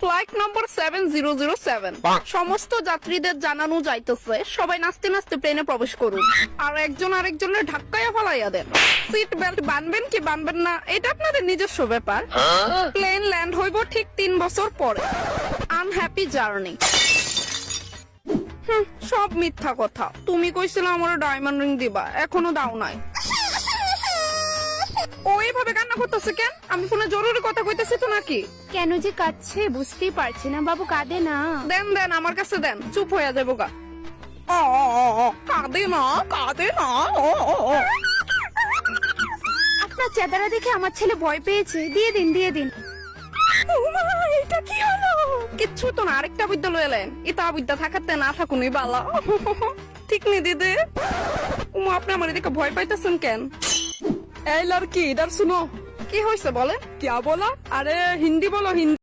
Flight নম্বর 7007 সমস্ত যাত্রীদের জানানো যাইতেছে সবাই নাচতে নাচতে প্লেনে প্রবেশ করুন আর একজন আরেকজনের ধাক্কায়া ফালাইয়া দেন। সিট বেল্ট বানবেন কি বানবেন না এটা আপনাদের নিজস্ব ব্যাপার। প্লেন ল্যান্ড হইব ঠিক 3 বছর পরে। Unhappy journey. সব মিথ্যা কথা। তুমি কইছিলে আমার ডায়মন্ড রিং দিবা, এখনো দাও নাই। ওইভাবে কান্না করতেছে কেন? আমি ফোনে জরুরি কথা কইতেছি তো নাকি? কেন যে কাঁদছে বুঝতেই পারছি না। বাবু কাঁদে না। দেন দেন আমার কাছে দেন, চুপ হয়ে যাবো গা। কাঁদে না কাঁদে না। আপনার চেহারা দেখে আমার ছেলে ভয় পেয়েছে। দিয়ে দিন দিয়ে দিন। এটা কি হলো? কিচ্ছু তো না, আরেকটা বিদ্যালয় এলেন। এটা বিদ্যা থাকাতে না থাকুনই বালা। ঠিক নি দিদি? আপনি আমার এদিকে ভয় পাইতেছেন কেন? এই লড়কি ইধার শুনো। কি হয়েছে বলে? क्या बोला? अरे हिंदी बोलो हिंदी।